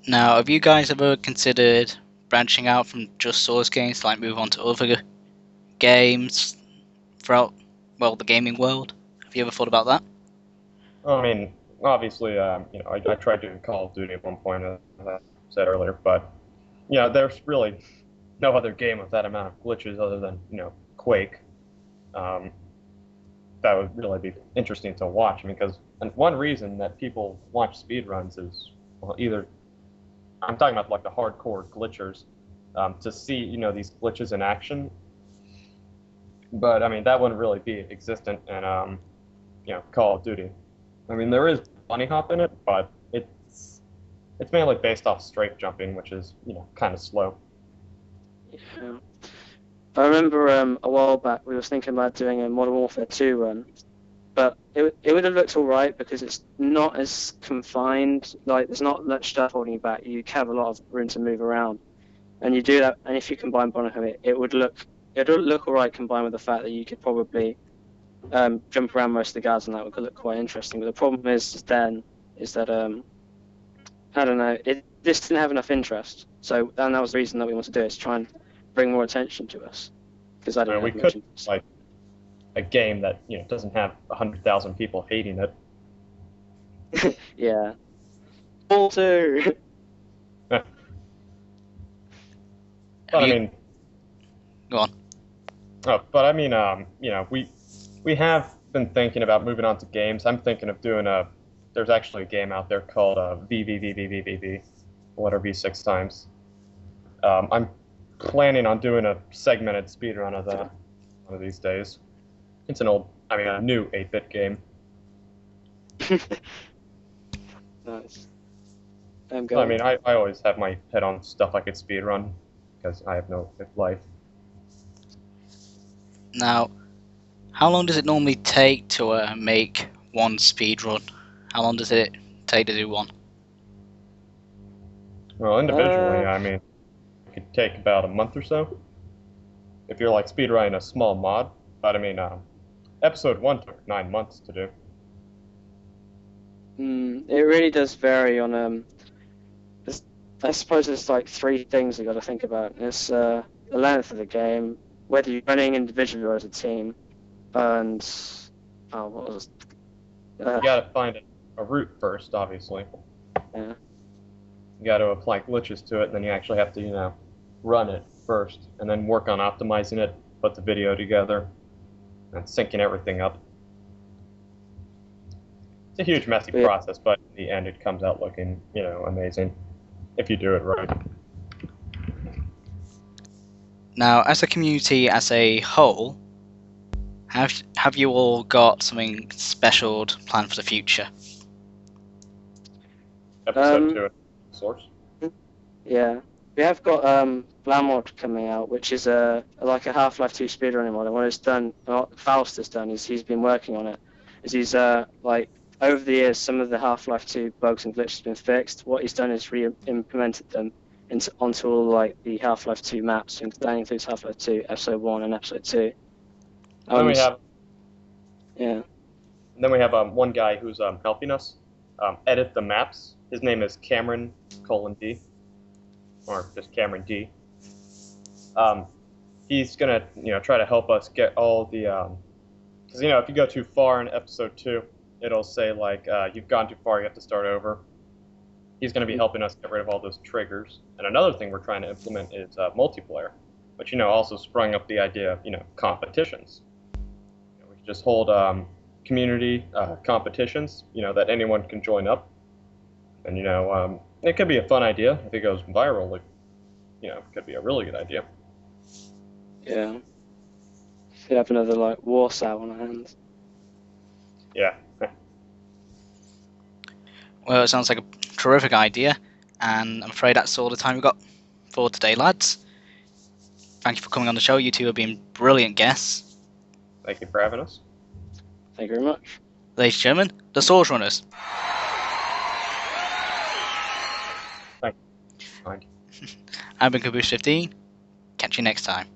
Now, have you guys ever considered branching out from just Source games to like move on to other games throughout, well, the gaming world? Have you ever thought about that? I mean, obviously, I tried doing Call of Duty at one point, as I said earlier, but there's really no other game with that amount of glitches other than Quake. Um, that would really be interesting to watch. I mean, because and one reason that people watch speedruns is, well, either I'm talking about like the hardcore glitchers, to see these glitches in action. But I mean, that wouldn't really be existent in Call of Duty. I mean, there is bunny hop in it, but it's mainly based off strafe jumping, which is kind of slow. Yeah. I remember a while back we were thinking about doing a Modern Warfare 2 run, but it would have looked all right because it's not as confined. Like there's not much stuff holding you back. You have a lot of room to move around, and you do that. And if you combine Bonham, it would look all right combined with the fact that you could probably jump around most of the guards, and that would look quite interesting. But the problem is that I don't know, it just didn't have enough interest. So and that was the reason that we wanted to do it, is try and bring more attention to us because I I didn't mean, we have much could interest. like a game that doesn't have 100,000 people hating it. Yeah. Also, But Have I you? mean, Go on. but I mean, we have been thinking about moving on to games. I'm thinking of doing a. There's actually a game out there called VVVVVVV, whatever V6 times. I'm planning on doing a segmented speedrun of that one of these days. It's a new 8-bit game. nice. I'm I going. mean, I always have my head on stuff I could speedrun because I have no life. Now, how long does it normally take to make one speed run? How long does it take to do one? Well, individually, Uh, I mean, it could take about a month or so if you're like speedrunning a small mod. But I mean, episode 1 took 9 months to do. it really does vary on I suppose there's like three things you got to think about. It's the length of the game, whether you're running individually or as a team, and what was You got to find a route first, obviously. yeah. You got to apply glitches to it, and then you actually have to, run it first, and then work on optimizing it, put the video together, and syncing everything up. It's a huge, messy Yeah. process, but in the end, it comes out looking, amazing if you do it right. Now, as a community as a whole, have you all got something special planned for the future? Episode Um, 2 source. yeah. We have got Blamod coming out, which is like a Half-Life 2 speedrunning mod. And what it's done, what Faust has done, is he's been working on it. Is he's like over the years, some of the Half-Life 2 bugs and glitches have been fixed. What he's done is re-implemented them onto all like the Half-Life 2 maps, and that includes Half-Life 2 Episode 1 and Episode 2. And then we have Yeah. one guy who's helping us edit the maps. His name is Cameron D, or just Cameron D. He's gonna try to help us get all the because if you go too far in episode 2, it'll say like you've gone too far, you have to start over. He's going to be helping us get rid of all those triggers. And another thing we're trying to implement is multiplayer, which also sprung up the idea of competitions. We can just hold community competitions, that anyone can join up, and it could be a fun idea if it goes viral. Like, it could be a really good idea. Yeah. Could have another like Warsaw on our hands. Yeah. Well, it sounds like a terrific idea, and I'm afraid that's all the time we've got for today, lads. Thank you for coming on the show. You two have been brilliant guests. Thank you for having us. Thank you very much. Ladies and gentlemen, the Source Runners. Thank you. I've been Caboos15. Catch you next time.